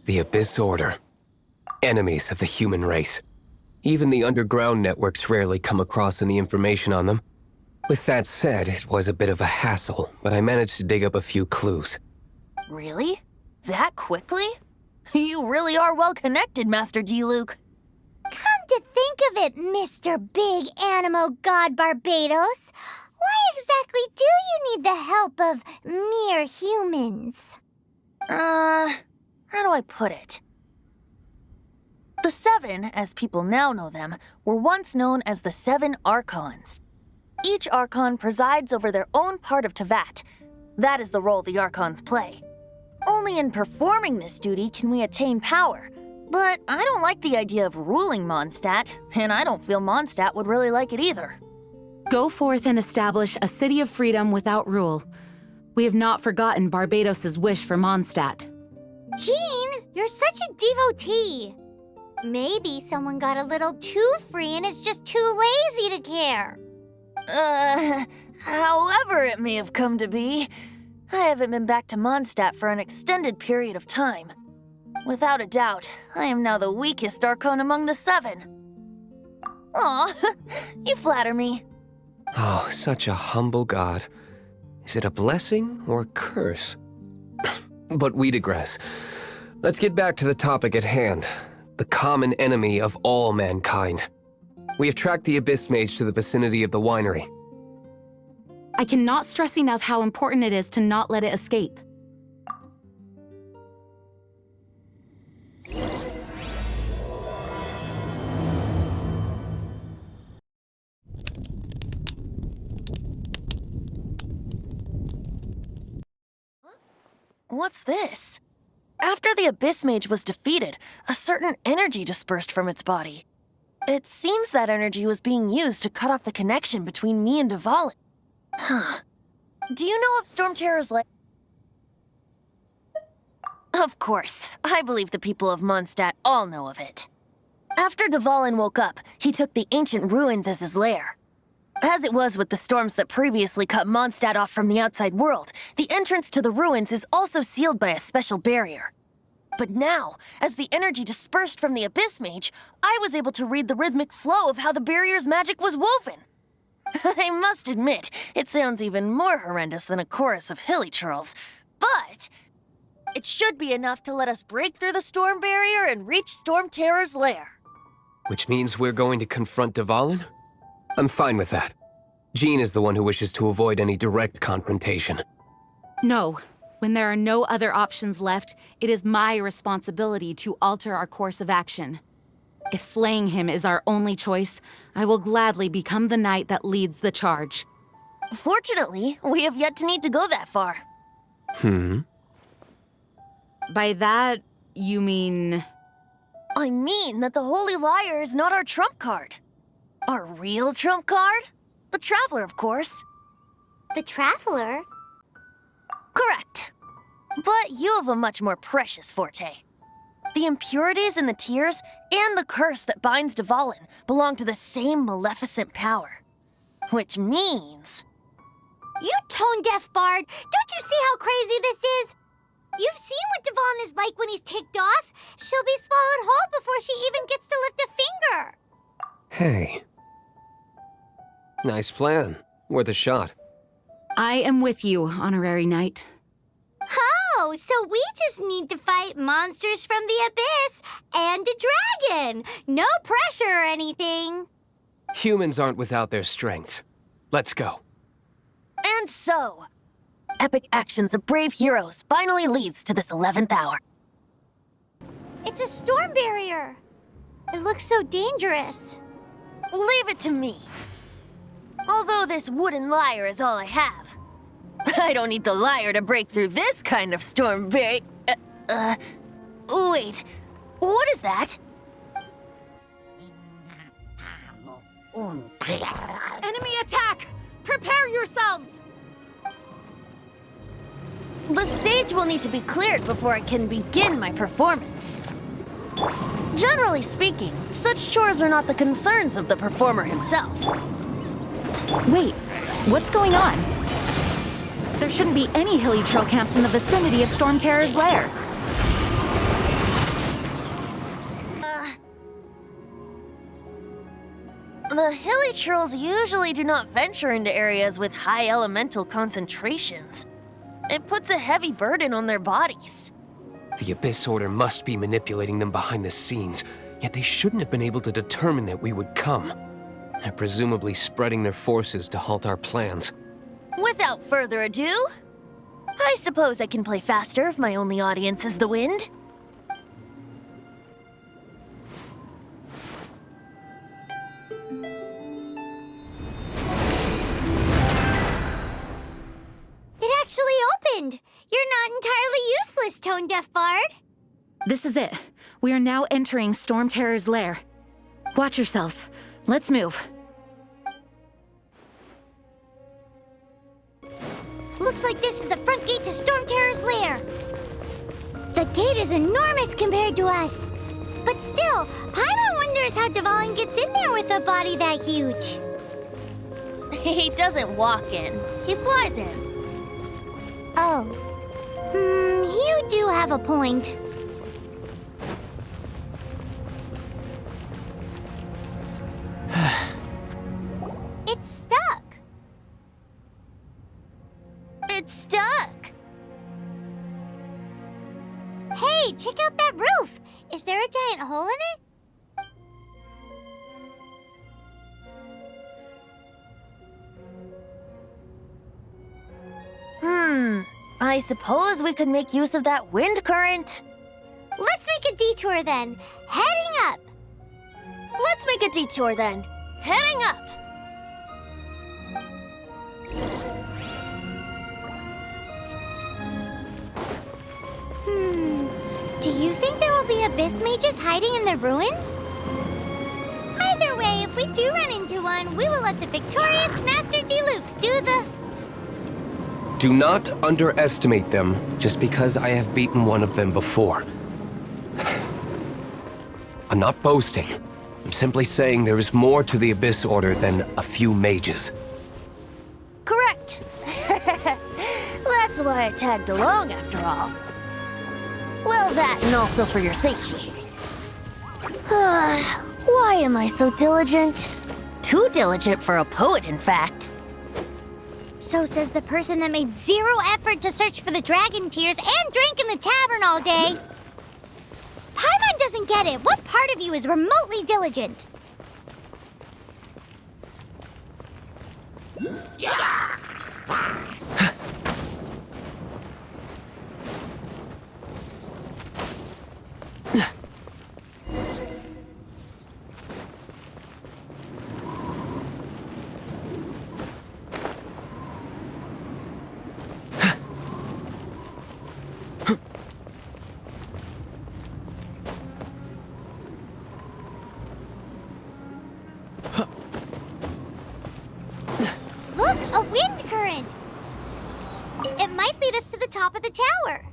The Abyss Order. Enemies of the human race. Even the underground networks rarely come across any information on them. With that said, it was a bit of a hassle, but I managed to dig up a few clues. Really? That quickly? You really are well connected, Master D-Luke. Come to think of it, Mr. Big Animo God Barbados, why exactly do you need the help of mere humans? How do I put it? The Seven, as people now know them, were once known as the Seven Archons. Each Archon presides over their own part of Teyvat. That is the role the Archons play. Only in performing this duty can we attain power. But I don't like the idea of ruling Mondstadt, and I don't feel Mondstadt would really like it either. Go forth and establish a city of freedom without rule. We have not forgotten Barbados' wish for Mondstadt. Jean, you're such a devotee. Maybe someone got a little too free and is just too lazy to care. However it may have come to be, I haven't been back to Mondstadt for an extended period of time. Without a doubt, I am now the weakest Archon among the Seven. Aw, you flatter me. Oh, such a humble god. Is it a blessing or a curse? But we digress. Let's get back to the topic at hand. The common enemy of all mankind. We have tracked the Abyss Mage to the vicinity of the winery. I cannot stress enough how important it is to not let it escape. What's this? After the Abyss Mage was defeated, a certain energy dispersed from its body. It seems that energy was being used to cut off the connection between me and Dvalin. Huh. Do you know of Storm Terror's lair? Of course. I believe the people of Mondstadt all know of it. After Dvalin woke up, he took the ancient ruins as his lair. As it was with the storms that previously cut Mondstadt off from the outside world, the entrance to the ruins is also sealed by a special barrier. But now, as the energy dispersed from the Abyss Mage, I was able to read the rhythmic flow of how the barrier's magic was woven. I must admit, it sounds even more horrendous than a chorus of hilly churls, but it should be enough to let us break through the storm barrier and reach Storm Terror's lair. Which means we're going to confront Dvalin? I'm fine with that. Jean is the one who wishes to avoid any direct confrontation. No. When there are no other options left, it is my responsibility to alter our course of action. If slaying him is our only choice, I will gladly become the knight that leads the charge. Fortunately, we have yet to need to go that far. By that, you mean... I mean that the Holy Liar is not our trump card. Our real trump card? The Traveler, of course. The Traveler? Correct. But you have a much more precious forte. The impurities in the tears and the curse that binds Dvalin belong to the same maleficent power. Which means... You tone-deaf bard! Don't you see how crazy this is? You've seen what Dvalin is like when he's ticked off. She'll be swallowed whole before she even gets to lift a finger. Hey. Nice plan. Worth a shot. I am with you, Honorary Knight. Oh, so we just need to fight monsters from the abyss and a dragon. No pressure or anything. Humans aren't without their strengths. Let's go. And so, epic actions of brave heroes finally leads to this 11th hour. It's a storm barrier. It looks so dangerous. Leave it to me. Although this wooden lyre is all I have, I don't need the lyre to break through this kind of storm barrier. Wait, what is that? Enemy attack! Prepare yourselves! The stage will need to be cleared before I can begin my performance. Generally speaking, such chores are not the concerns of the performer himself. Wait, what's going on? There shouldn't be any hilly trail camps in the vicinity of Storm Terror's lair. The hilly trolls usually do not venture into areas with high elemental concentrations. It puts a heavy burden on their bodies. The Abyss Order must be manipulating them behind the scenes, yet they shouldn't have been able to determine that we would come. They're presumably spreading their forces to halt our plans. Without further ado, I suppose I can play faster if my only audience is the wind. It actually opened! You're not entirely useless, Tone Deaf Bard. This is it. We are now entering Storm Terror's lair. Watch yourselves. Let's move. Looks like this is the front gate to Storm Terror's lair. The gate is enormous compared to us. But still, Paimon wonders how Dvalin gets in there with a body that huge. He doesn't walk in, he flies in. Oh. You do have a point. It's stuck. It's stuck. Hey, check out that roof! Is there a giant hole in it? I suppose we could make use of that wind current. Let's make a detour then. Heading up! Let's make a detour then. Heading up. Do you think there will be abyss mages hiding in the ruins? Either way, if we do run into one, we will let the victorious Master Diluc do the... Do not underestimate them just because I have beaten one of them before. I'm not boasting. I'm simply saying there is more to the Abyss Order than a few mages. Correct. That's why I tagged along after all. Well, that and also for your safety. Why am I so diligent? Too diligent for a poet, in fact. So says the person that made zero effort to search for the dragon tears and drank in the tavern all day. Paimon doesn't get it. What part of you is remotely diligent? Look, a wind current! It might lead us to the top of the tower.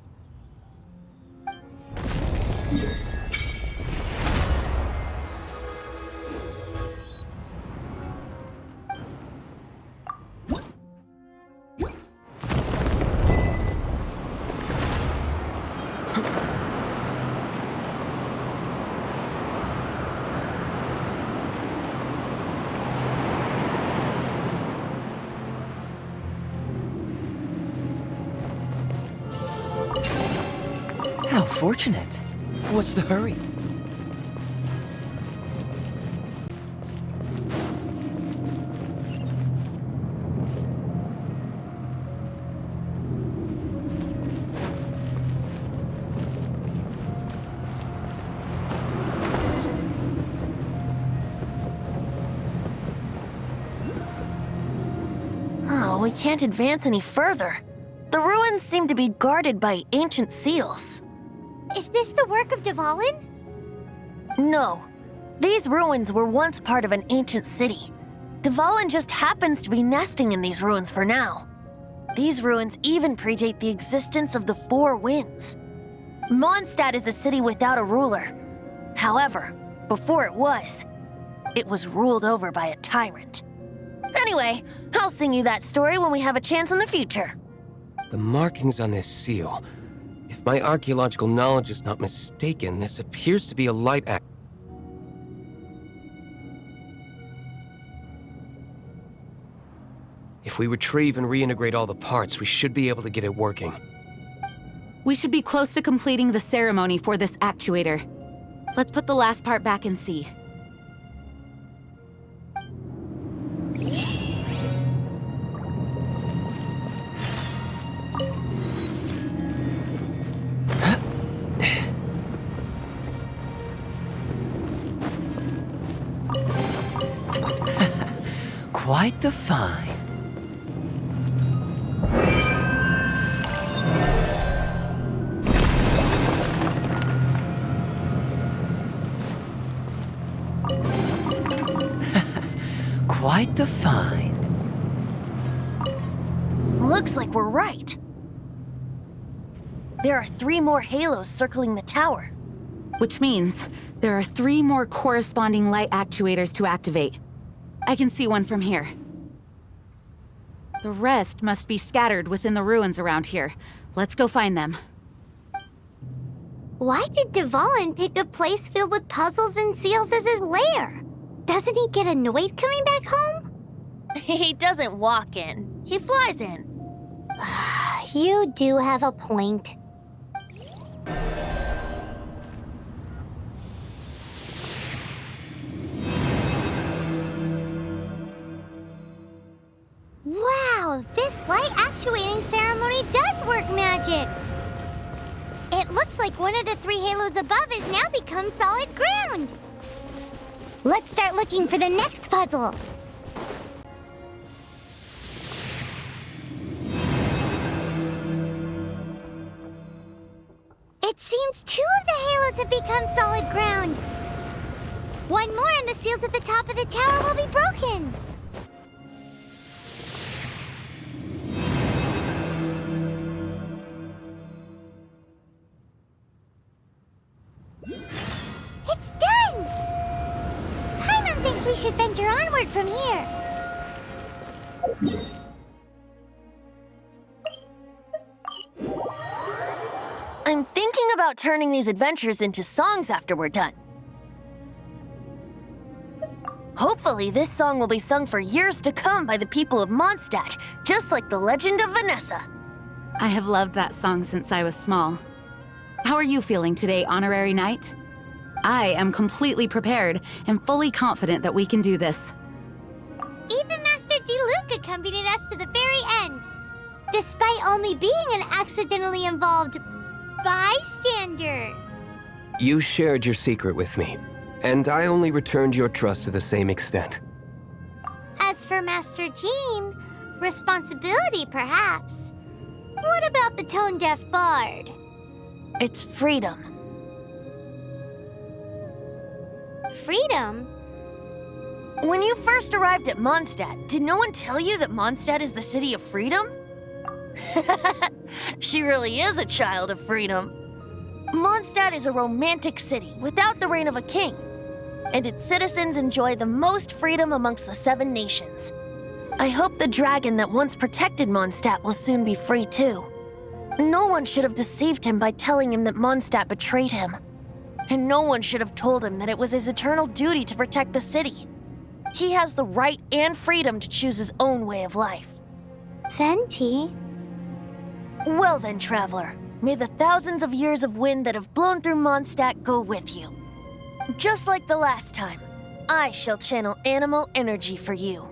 How fortunate. What's the hurry? Oh, we can't advance any further. The ruins seem to be guarded by ancient seals. Is this the work of Dvalin? No. These ruins were once part of an ancient city. Dvalin just happens to be nesting in these ruins for now. These ruins even predate the existence of the Four Winds. Mondstadt is a city without a ruler. However, before it was ruled over by a tyrant. Anyway, I'll sing you that story when we have a chance in the future. The markings on this seal. If my archaeological knowledge is not mistaken, this appears to be a light act. If we retrieve and reintegrate all the parts, we should be able to get it working. We should be close to completing the ceremony for this actuator. Let's put the last part back and see. Quite the find. Quite the find. Looks like we're right. There are 3 more halos circling the tower. Which means there are 3 more corresponding light actuators to activate. I can see one from here. The rest must be scattered within the ruins around here. Let's go find them. Why did Dvalin pick a place filled with puzzles and seals as his lair? Doesn't he get annoyed coming back home? He doesn't walk in. He flies in. You do have a point. Wow, this light actuating ceremony does work magic! It looks like one of the 3 halos above has now become solid ground! Let's start looking for the next puzzle! It seems 2 of the halos have become solid ground! One more and the seals at the top of the tower will be broken! It's done! Paimon thinks we should venture onward from here. I'm thinking about turning these adventures into songs after we're done. Hopefully, this song will be sung for years to come by the people of Mondstadt, just like the legend of Vanessa. I have loved that song since I was small. How are you feeling today, Honorary Knight? I am completely prepared and fully confident that we can do this. Even Master D-Luke accompanied us to the very end, despite only being an accidentally involved bystander. You shared your secret with me, and I only returned your trust to the same extent. As for Master Jean, responsibility perhaps. What about the tone-deaf bard? It's freedom. Freedom? When you first arrived at Mondstadt, did no one tell you that Mondstadt is the city of freedom? She really is a child of freedom. Mondstadt is a romantic city without the reign of a king, and its citizens enjoy the most freedom amongst the 7 nations. I hope the dragon that once protected Mondstadt will soon be free too. No one should have deceived him by telling him that Mondstadt betrayed him. And no one should have told him that it was his eternal duty to protect the city. He has the right and freedom to choose his own way of life. Venti? Well then, traveler, may the thousands of years of wind that have blown through Mondstadt go with you. Just like the last time, I shall channel animal energy for you.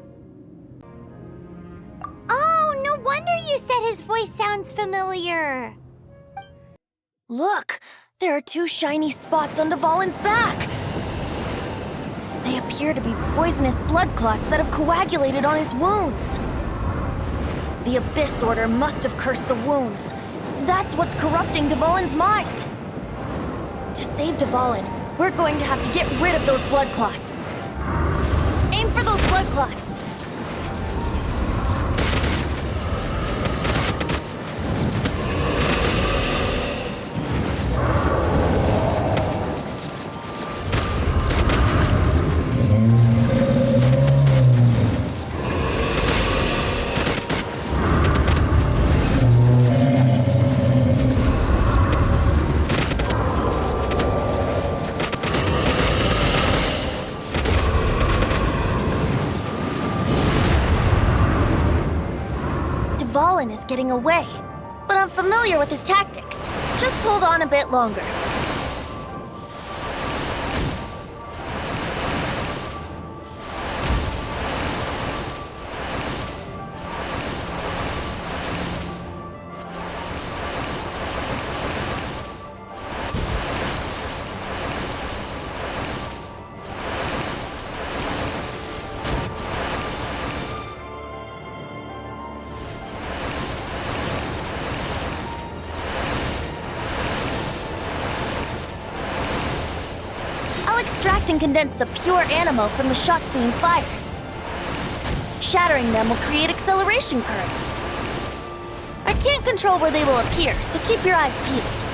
Oh, no wonder you said his voice sounds familiar. Look, there are 2 shiny spots on Dvalin's back. They appear to be poisonous blood clots that have coagulated on his wounds. The Abyss Order must have cursed the wounds. That's what's corrupting Dvalin's mind. To save Dvalin, we're going to have to get rid of those blood clots. Aim for those blood clots. Dvalin is getting away, but I'm familiar with his tactics. Just hold on a bit longer. Extract and condense the pure animo from the shots being fired. Shattering them will create acceleration currents. I can't control where they will appear, so keep your eyes peeled.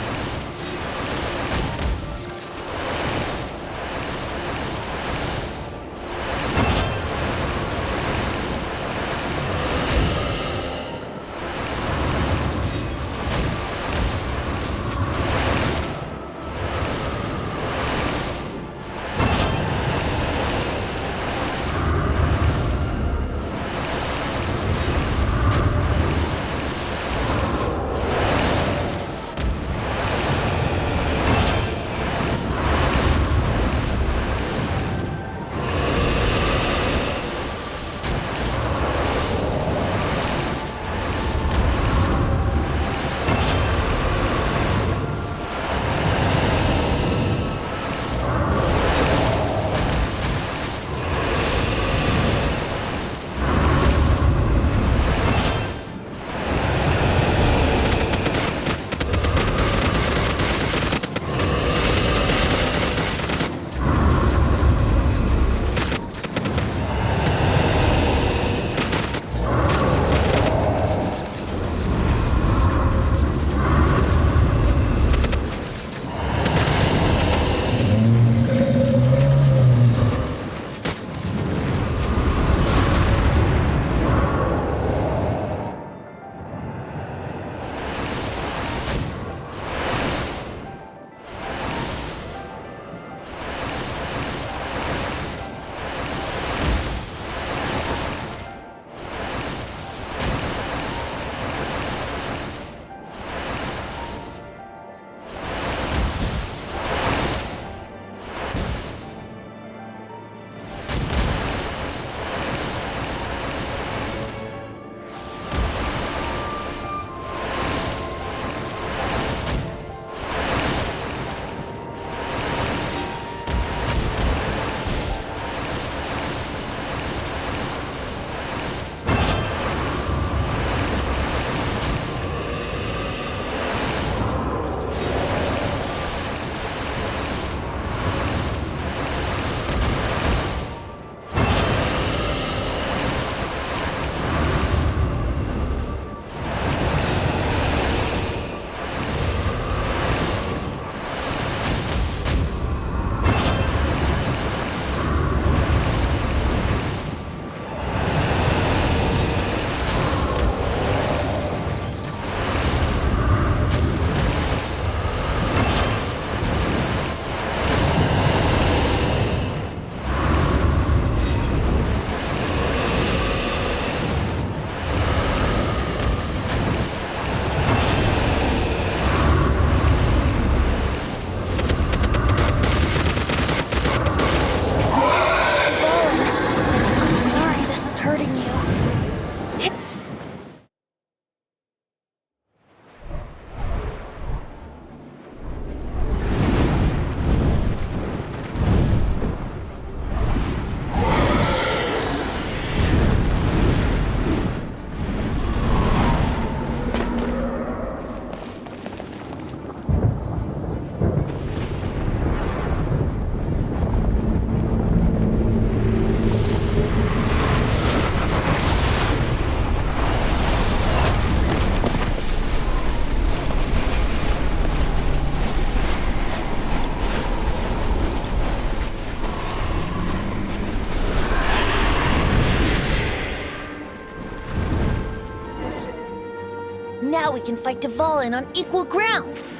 Now we can fight Dvalin on equal grounds.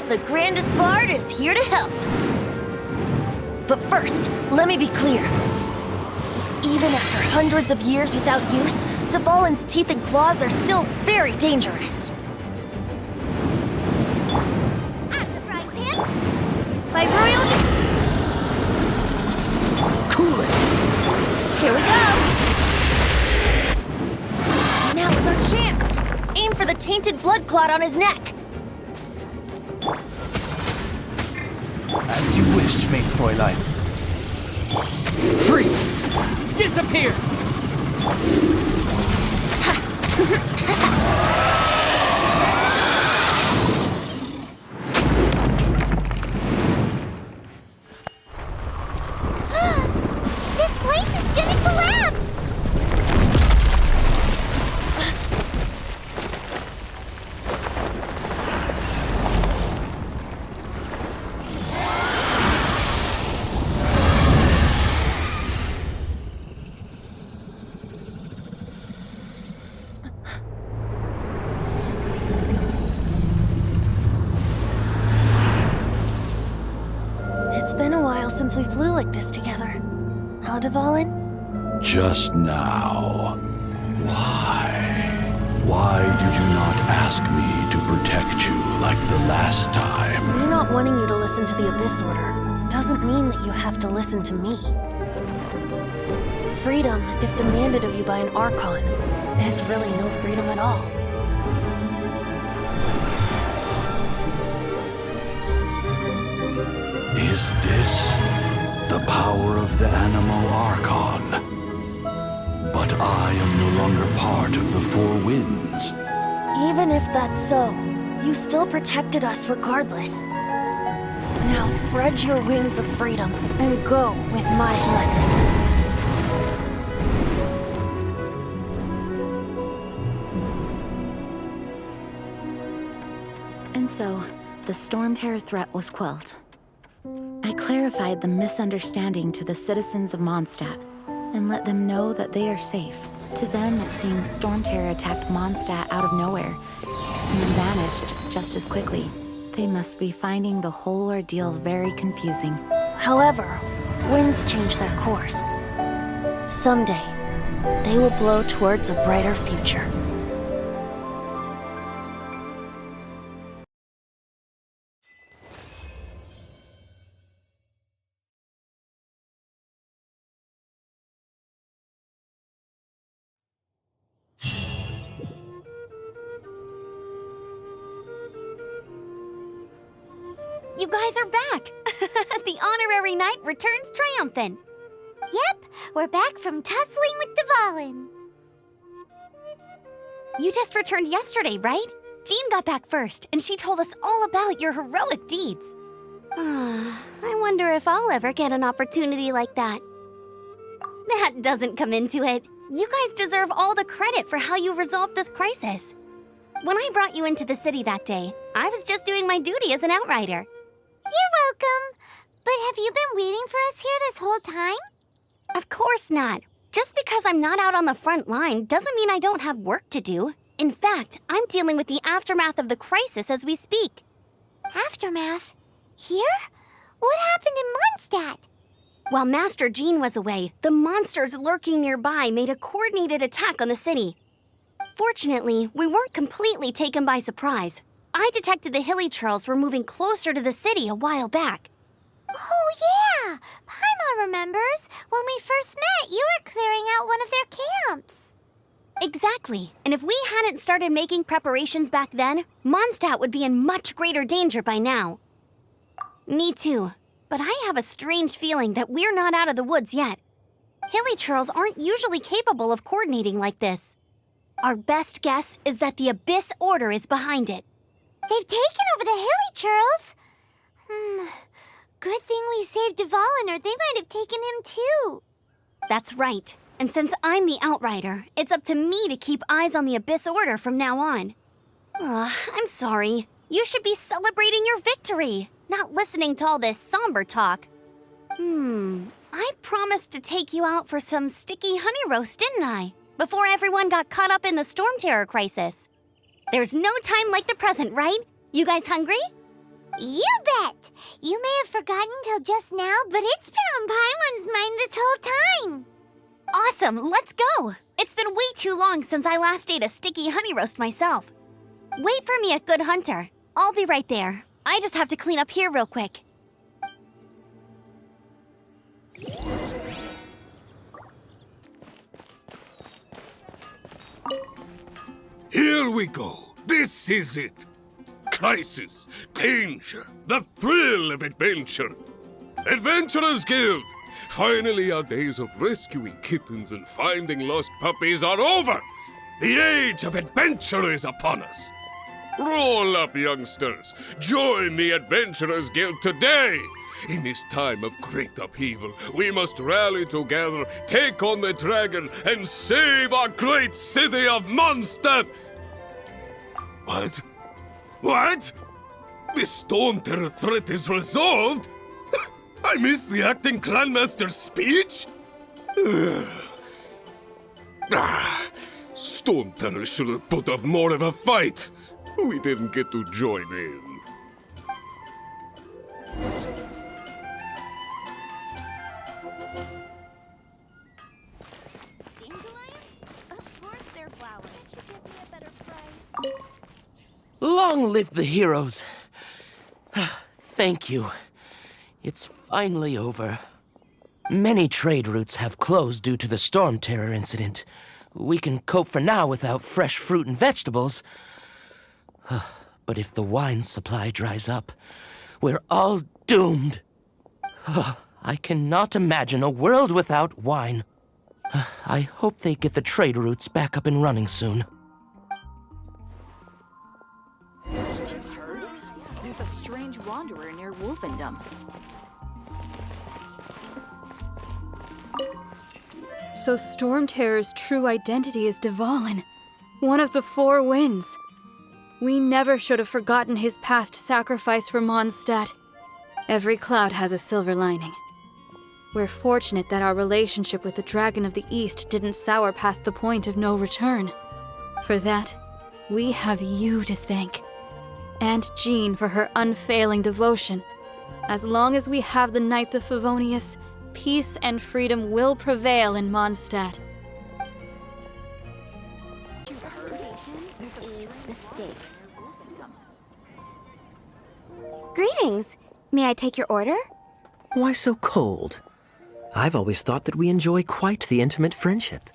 The grandest bard is here to help. But first, let me be clear. Even after hundreds of years without use, Dvalin's teeth and claws are still very dangerous. Out of the frying pan! By royal Cool it! Here we go! Now is our chance! Aim for the tainted blood clot on his neck! As you wish, maid Fräulein. Freeze! Disappear! This place is gonna collapse! It's been a while since we flew like this together. Huh, Dvalin? Just now. Why? Why did you not ask me to protect you like the last time? Me not wanting you to listen to the Abyss Order doesn't mean that you have to listen to me. Freedom, if demanded of you by an Archon, is really no freedom at all. Is this the power of the Animo Archon? But I am no longer part of the Four Winds. Even if that's so, you still protected us regardless. Now spread your wings of freedom and go with my blessing. And so, the Storm Terror threat was quelled. I clarified the misunderstanding to the citizens of Mondstadt and let them know that they are safe. To them, it seems Storm Terror attacked Mondstadt out of nowhere and then vanished just as quickly. They must be finding the whole ordeal very confusing. However, winds change their course. Someday, they will blow towards a brighter future. You guys are back! The honorary knight returns triumphant. Yep, we're back from tussling with Dvalin. You just returned yesterday, right? Jean got back first, and she told us all about your heroic deeds. I wonder if I'll ever get an opportunity like that. That doesn't come into it. You guys deserve all the credit for how you resolved this crisis. When I brought you into the city that day, I was just doing my duty as an outrider. You're welcome. But have you been waiting for us here this whole time? Of course not. Just because I'm not out on the front line doesn't mean I don't have work to do. In fact, I'm dealing with the aftermath of the crisis as we speak. Aftermath? Here? What happened in Mondstadt? While Master Jean was away, the monsters lurking nearby made a coordinated attack on the city. Fortunately, we weren't completely taken by surprise. I detected the Hilly Churls were moving closer to the city a while back. Oh, yeah! Paimon remembers. When we first met, you were clearing out one of their camps. Exactly. And if we hadn't started making preparations back then, Mondstadt would be in much greater danger by now. Me too. But I have a strange feeling that we're not out of the woods yet. Hilly Churls aren't usually capable of coordinating like this. Our best guess is that the Abyss Order is behind it. They've taken over the Hilly Churls. Good thing we saved Dvalin, or they might have taken him too. That's right. And since I'm the Outrider, it's up to me to keep eyes on the Abyss Order from now on. I'm sorry. You should be celebrating your victory, not listening to all this somber talk. I promised to take you out for some sticky honey roast, didn't I? Before everyone got caught up in the Storm Terror crisis. There's no time like the present, right? You guys hungry? You bet! You may have forgotten till just now, but it's been on Paimon's mind this whole time. Awesome, let's go! It's been way too long since I last ate a sticky honey roast myself. Wait for me at Good Hunter. I'll be right there. I just have to clean up here real quick. Here we go. This is it. Crisis, danger, the thrill of adventure. Adventurers Guild! Finally, our days of rescuing kittens and finding lost puppies are over! The age of adventure is upon us! Roll up, youngsters! Join the Adventurers Guild today! In this time of great upheaval, we must rally together, take on the dragon, and save our great city of Mondstadt! What? What? The Storm Terror threat is resolved? I missed the acting clanmaster's speech? Storm Terror should have put up more of a fight. We didn't get to join in. Dandelions? Of course they're flowers. Can't you give me a better price? Long live the heroes. Thank you. It's finally over. Many trade routes have closed due to the Storm Terror incident. We can cope for now without fresh fruit and vegetables. But if the wine supply dries up, we're all doomed. I cannot imagine a world without wine. I hope they get the trade routes back up and running soon. There's a strange wanderer near Wolfendom. So Storm Terror's true identity is Dvalin, one of the Four Winds. We never should have forgotten his past sacrifice for Mondstadt. Every cloud has a silver lining. We're fortunate that our relationship with the Dragon of the East didn't sour past the point of no return. For that, we have you to thank. And Jean for her unfailing devotion. As long as we have the Knights of Favonius, peace and freedom will prevail in Mondstadt. Greetings. May I take your order? Why so cold? I've always thought that we enjoy quite the intimate friendship.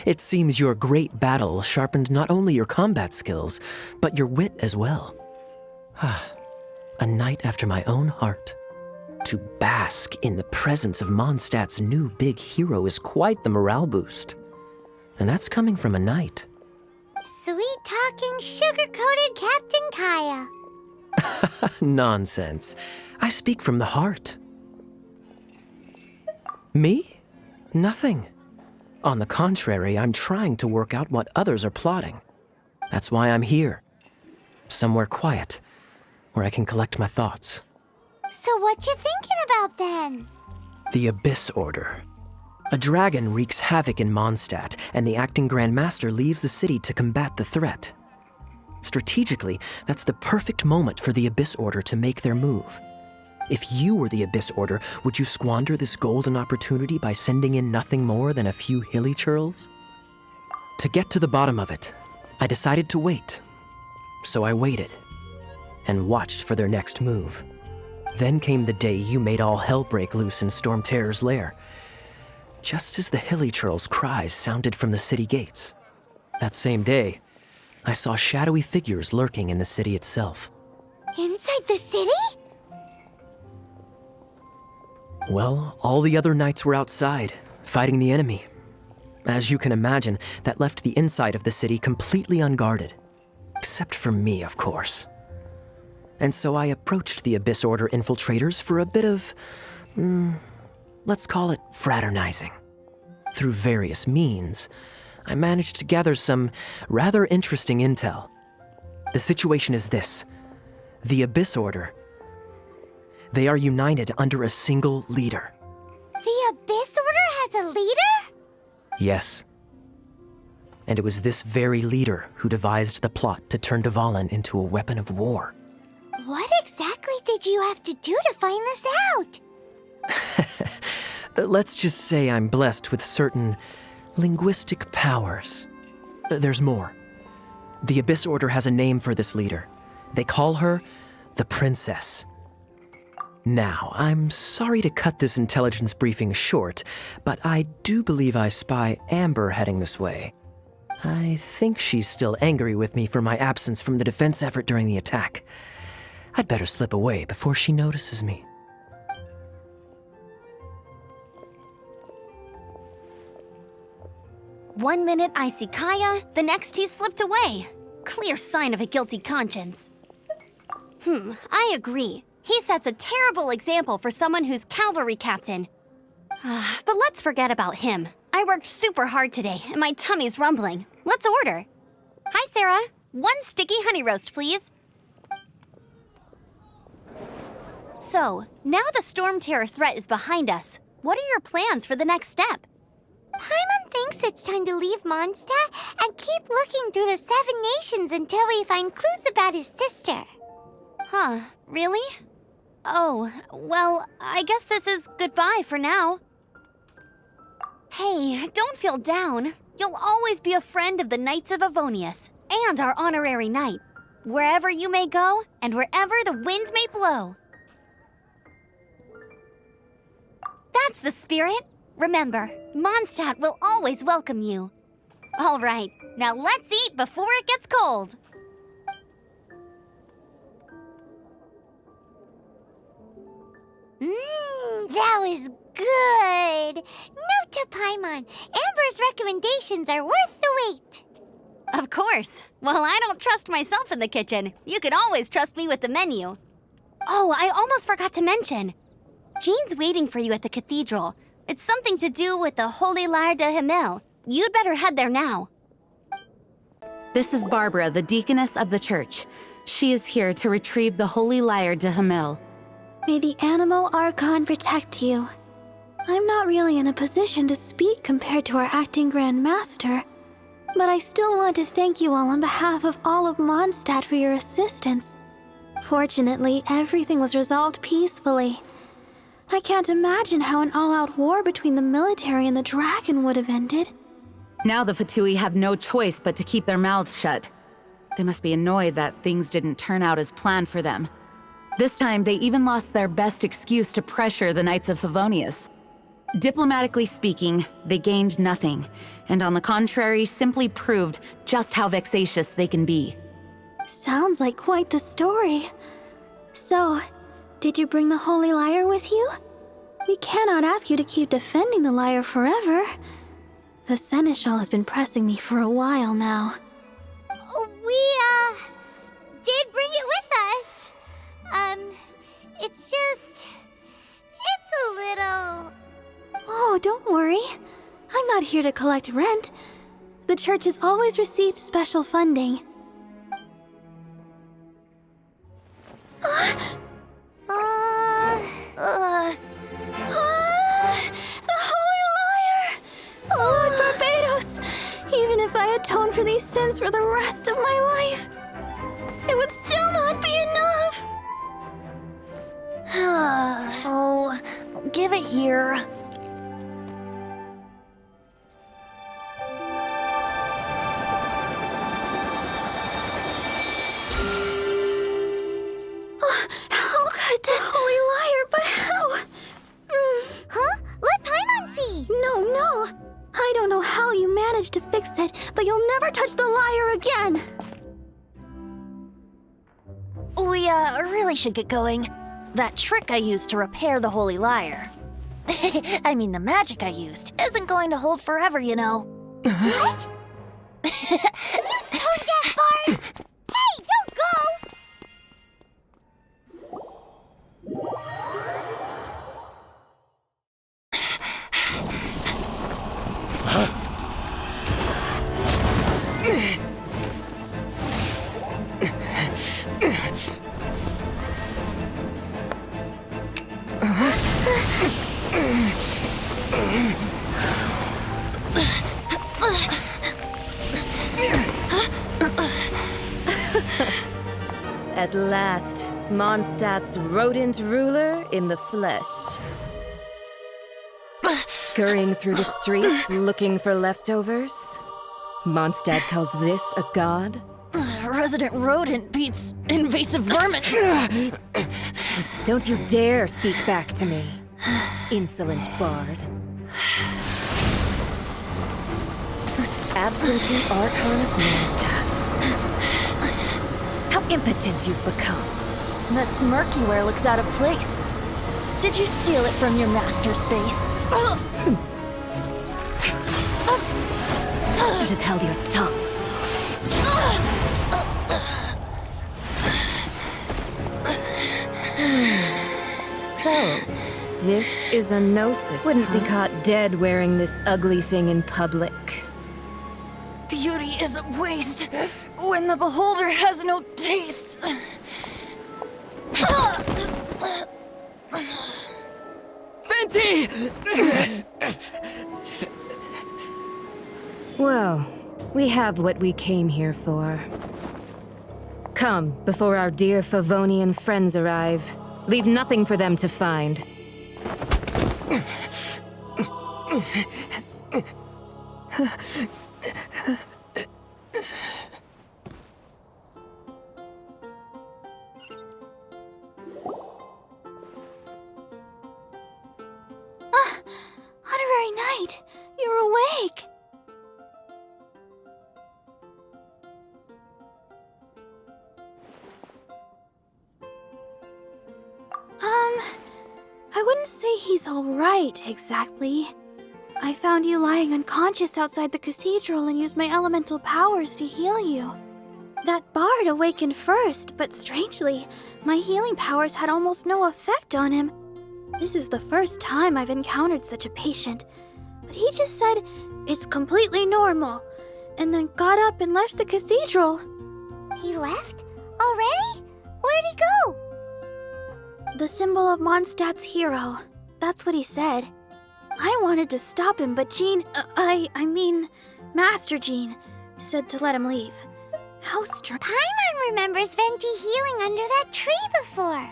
It seems your great battle sharpened not only your combat skills, but your wit as well. A knight after my own heart. To bask in the presence of Mondstadt's new big hero is quite the morale boost. And that's coming from a knight. Sweet-talking, sugar-coated Captain Kaya. Nonsense. I speak from the heart. Me? Nothing. On the contrary, I'm trying to work out what others are plotting. That's why I'm here. Somewhere quiet, where I can collect my thoughts. So what you thinking about then? The Abyss Order. A dragon wreaks havoc in Mondstadt, and the acting Grand Master leaves the city to combat the threat. Strategically, that's the perfect moment for the Abyss Order to make their move. If you were the Abyss Order, would you squander this golden opportunity by sending in nothing more than a few hilly churls? To get to the bottom of it, I decided to wait. So I waited, and watched for their next move. Then came the day you made all hell break loose in Storm Terror's lair. Just as the hilly churls' cries sounded from the city gates. That same day, I saw shadowy figures lurking in the city itself. Inside the city? Well, all the other knights were outside, fighting the enemy. As you can imagine, that left the inside of the city completely unguarded. Except for me, of course. And so I approached the Abyss Order infiltrators for a bit of, let's call it fraternizing. Through various means, I managed to gather some rather interesting intel. The situation is this. The Abyss Order, they are united under a single leader. The Abyss Order has a leader? Yes. And it was this very leader who devised the plot to turn Dvalin into a weapon of war. What exactly did you have to do to find this out? Let's just say I'm blessed with certain linguistic powers. There's more. The Abyss Order has a name for this leader. They call her the Princess. Now, I'm sorry to cut this intelligence briefing short, but I do believe I spy Amber heading this way. I think she's still angry with me for my absence from the defense effort during the attack. I'd better slip away before she notices me. One minute I see Kaya, the next he's slipped away. Clear sign of a guilty conscience. I agree. He sets a terrible example for someone who's cavalry captain. But let's forget about him. I worked super hard today, and my tummy's rumbling. Let's order. Hi, Sarah. 1 sticky honey roast, please. So, now the Storm Terror threat is behind us. What are your plans for the next step? Paimon thinks it's time to leave Mondstadt and keep looking through the 7 nations until we find clues about his sister. Huh, really? Oh, well, I guess this is goodbye for now. Hey, don't feel down. You'll always be a friend of the Knights of Avonius, and our honorary knight. Wherever you may go, and wherever the wind may blow. That's the spirit. Remember, Mondstadt will always welcome you. All right, now let's eat before it gets cold. That was good. Note to Paimon, Amber's recommendations are worth the wait. Of course. Well, I don't trust myself in the kitchen. You can always trust me with the menu. Oh, I almost forgot to mention. Jean's waiting for you at the cathedral. It's something to do with the Holy Lyre de Himmel. You'd better head there now. This is Barbara, the deaconess of the church. She is here to retrieve the Holy Lyre de Himmel. May the Animo Archon protect you. I'm not really in a position to speak compared to our acting Grand Master, but I still want to thank you all on behalf of all of Mondstadt for your assistance. Fortunately, everything was resolved peacefully. I can't imagine how an all-out war between the military and the dragon would have ended. Now the Fatui have no choice but to keep their mouths shut. They must be annoyed that things didn't turn out as planned for them. This time, they even lost their best excuse to pressure the Knights of Favonius. Diplomatically speaking, they gained nothing, and on the contrary, simply proved just how vexatious they can be. Sounds like quite the story. So, did you bring the Holy Lyre with you? We cannot ask you to keep defending the lyre forever. The Seneschal has been pressing me for a while now. We, did bring it with us. It's a little... Oh, don't worry. I'm not here to collect rent. The church has always received special funding. The Holy Lyre! Lord Barbados! Even if I atone for these sins for the rest of my life, it would still not be enough! Oh, give it here. How could this Holy Lyre, but how? Huh? Let Paimon see! No. I don't know how you managed to fix it, but you'll never touch the lyre again! We, really should get going. That trick I used to repair the Holy Lyre. I mean, the magic I used isn't going to hold forever, you know. What? You tone-deaf bard! Hey, don't go! At last, Mondstadt's rodent ruler in the flesh. Scurrying through the streets looking for leftovers? Mondstadt calls this a god? Resident rodent beats invasive vermin. Don't you dare speak back to me, insolent bard. Absentee Archon of Mondstadt. How impotent you've become. That smirk you wear looks out of place. Did you steal it from your master's face? Should have held your tongue. So, this is a gnosis. Wouldn't be caught dead wearing this ugly thing in public. Beauty is a waste when the beholder has no taste. Fenty! Well, we have what we came here for. Come, before our dear Favonian friends arrive. Leave nothing for them to find. Honorary Knight, you're awake. I wouldn't say he's all right, exactly. I found you lying unconscious outside the cathedral and used my elemental powers to heal you. That bard awakened first, but strangely, my healing powers had almost no effect on him. This is the first time I've encountered such a patient, but he just said, "It's completely normal," and then got up and left the cathedral. He left? Already? Where'd he go? The symbol of Mondstadt's hero. That's what he said. I wanted to stop him, but I mean, Master Jean, said to let him leave. How strange. Paimon remembers Venti healing under that tree before.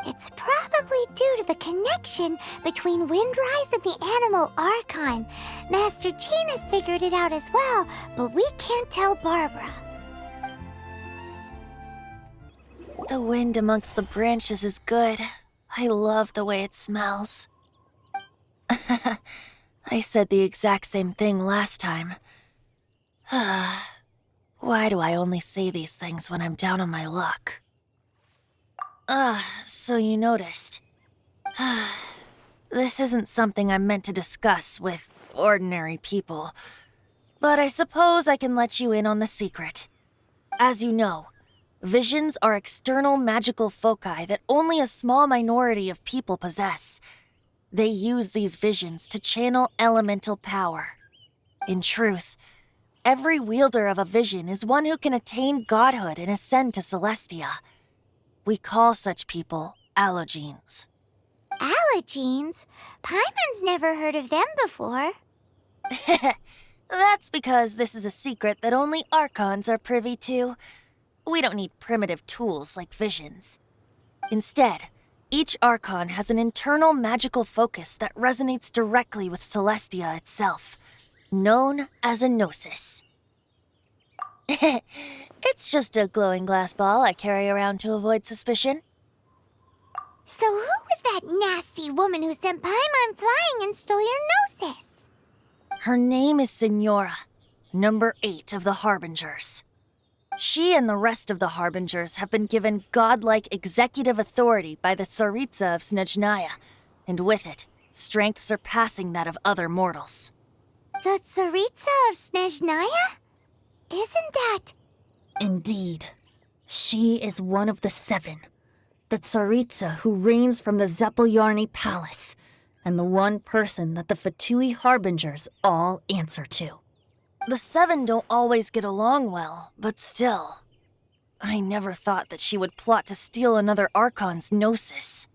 It's probably due to the connection between Windrise and the Animal Archon. Master Jean has figured it out as well, but we can't tell Barbara. The wind amongst the branches is good. I love the way it smells. I said the exact same thing last time. Why do I only say these things when I'm down on my luck? So you noticed. This isn't something I'm meant to discuss with ordinary people, but I suppose I can let you in on the secret. As you know, visions are external magical foci that only a small minority of people possess. They use these visions to channel elemental power. In truth, every wielder of a vision is one who can attain godhood and ascend to Celestia. We call such people allogenes. Allogenes? Paimon's never heard of them before. That's because this is a secret that only Archons are privy to. We don't need primitive tools like visions. Instead, each Archon has an internal magical focus that resonates directly with Celestia itself, known as a gnosis. It's just a glowing glass ball I carry around to avoid suspicion. So who was that nasty woman who sent Paimon flying and stole your gnosis? Her name is Signora, number 8 of the Harbingers. She and the rest of the Harbingers have been given godlike executive authority by the Tsaritsa of Snezhnaya, and with it, strength surpassing that of other mortals. The Tsaritsa of Snezhnaya? Isn't that... Indeed. She is one of the 7. The Tsaritsa who reigns from the Zeppeljärni Palace, and the one person that the Fatui Harbingers all answer to. The 7 don't always get along well, but still. I never thought that she would plot to steal another Archon's gnosis.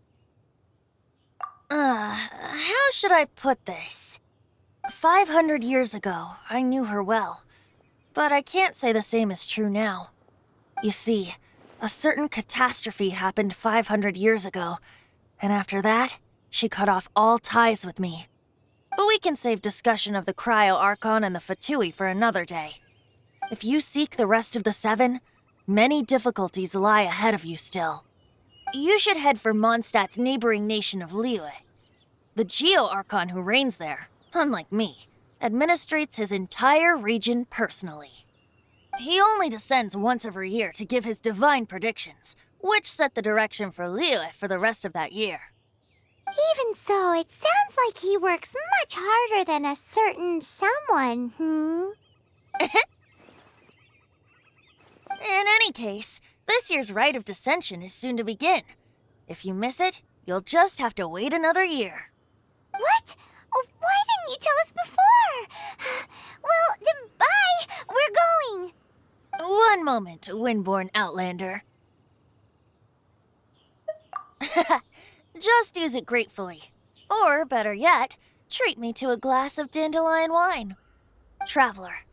How should I put this? 500 years ago, I knew her well. But I can't say the same is true now. You see, a certain catastrophe happened 500 years ago, and after that, she cut off all ties with me. But we can save discussion of the Cryo Archon and the Fatui for another day. If you seek the rest of the seven, many difficulties lie ahead of you still. You should head for Mondstadt's neighboring nation of Liyue. The Geo Archon who reigns there, unlike me, administrates his entire region personally. He only descends once every year to give his divine predictions, which set the direction for Liyue for the rest of that year. Even so, it sounds like he works much harder than a certain someone, In any case, this year's Rite of Descension is soon to begin. If you miss it, you'll just have to wait another year. What? Oh, why didn't you tell us before? Well, then bye! We're going! One moment, Windborn Outlander. Just use it gratefully. Or, better yet, treat me to a glass of dandelion wine. Traveler,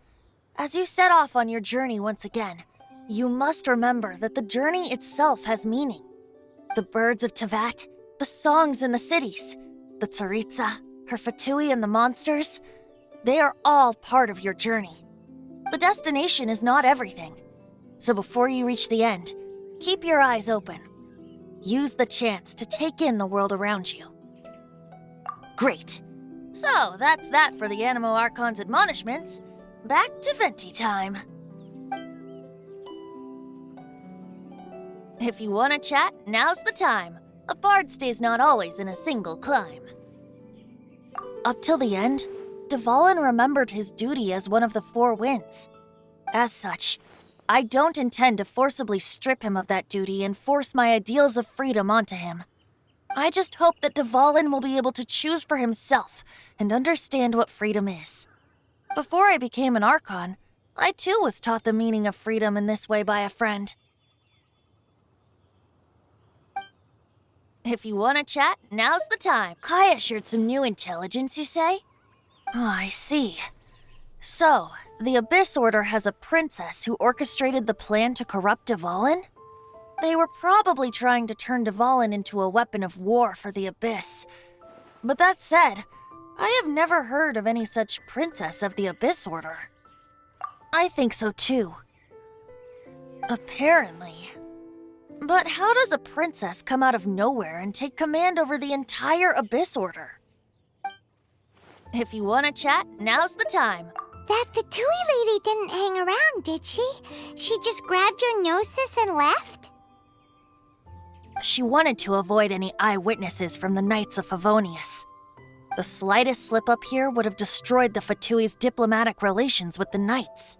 as you set off on your journey once again, you must remember that the journey itself has meaning. The birds of Tevat, the songs in the cities, the Tsaritsa, her Fatui and the monsters, they are all part of your journey. The destination is not everything. So before you reach the end, keep your eyes open. Use the chance to take in the world around you. Great. So that's that for the Animo Archon's admonishments. Back to Venti time. If you want to chat, now's the time. A bard stays not always in a single climb. Up till the end, Dvalin remembered his duty as one of the Four Winds. As such, I don't intend to forcibly strip him of that duty and force my ideals of freedom onto him. I just hope that Dvalin will be able to choose for himself and understand what freedom is. Before I became an Archon, I too was taught the meaning of freedom in this way by a friend. If you want to chat, now's the time. Kaya shared some new intelligence, you say? Oh, I see. So, the Abyss Order has a princess who orchestrated the plan to corrupt Dvalin? They were probably trying to turn Dvalin into a weapon of war for the Abyss. But that said, I have never heard of any such princess of the Abyss Order. I think so too. Apparently. But how does a princess come out of nowhere and take command over the entire Abyss Order? If you want to chat, now's the time. That Fatui lady didn't hang around, did she? She just grabbed your gnosis and left? She wanted to avoid any eyewitnesses from the Knights of Favonius. The slightest slip-up here would have destroyed the Fatui's diplomatic relations with the Knights.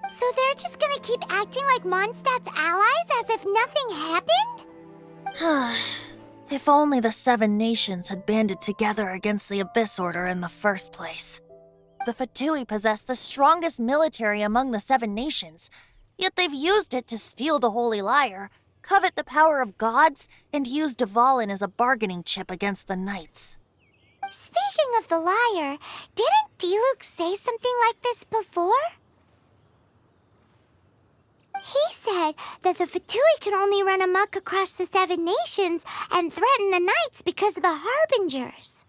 So they're just gonna keep acting like Mondstadt's allies as if nothing happened? If only the Seven Nations had banded together against the Abyss Order in the first place. The Fatui possess the strongest military among the Seven Nations, yet they've used it to steal the Holy Lyre, covet the power of gods, and use Dvalin as a bargaining chip against the Knights. Speaking of the lyre, didn't Diluc say something like this before? He said that the Fatui can only run amok across the Seven Nations and threaten the Knights because of the Harbingers.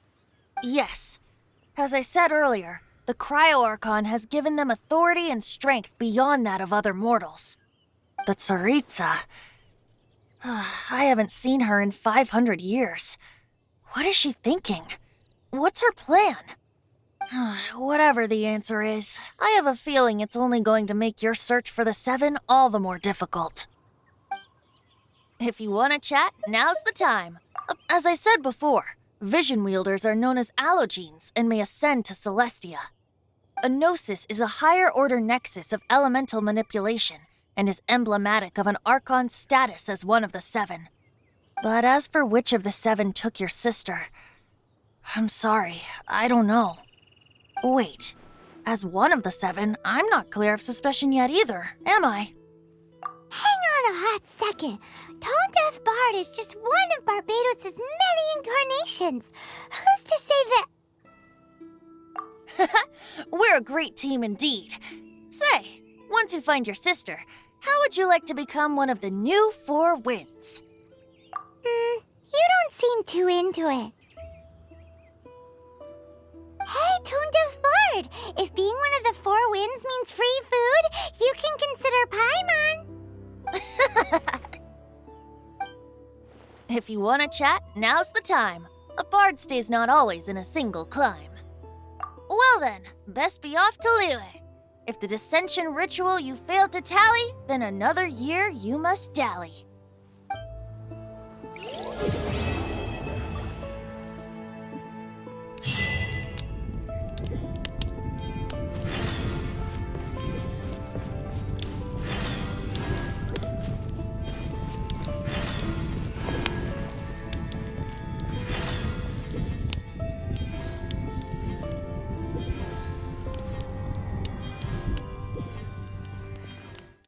Yes. As I said earlier, the Cryo Archon has given them authority and strength beyond that of other mortals. The Tsaritsa... I haven't seen her in 500 years. What is she thinking? What's her plan? Whatever the answer is, I have a feeling it's only going to make your search for the Seven all the more difficult. If you want to chat, now's the time. As I said before, vision wielders are known as allogenes and may ascend to Celestia. A gnosis is a higher-order nexus of elemental manipulation and is emblematic of an Archon's status as one of the Seven. But as for which of the Seven took your sister, I'm sorry, I don't know. Wait, as one of the Seven, I'm not clear of suspicion yet either, am I? Hang on a hot second. Tone Deaf Bard is just one of Barbados' many incarnations. Who's to say that... We're a great team indeed. Say, once you find your sister, how would you like to become one of the new Four Winds? You don't seem too into it. a tone-deaf bard. If being one of the four winds means free food, you can consider Paimon. If you want to chat, now's the time. A bard stays not always in a single clime. Well then, best be off to Liyue. If the dissension ritual you failed to tally, then another year you must dally.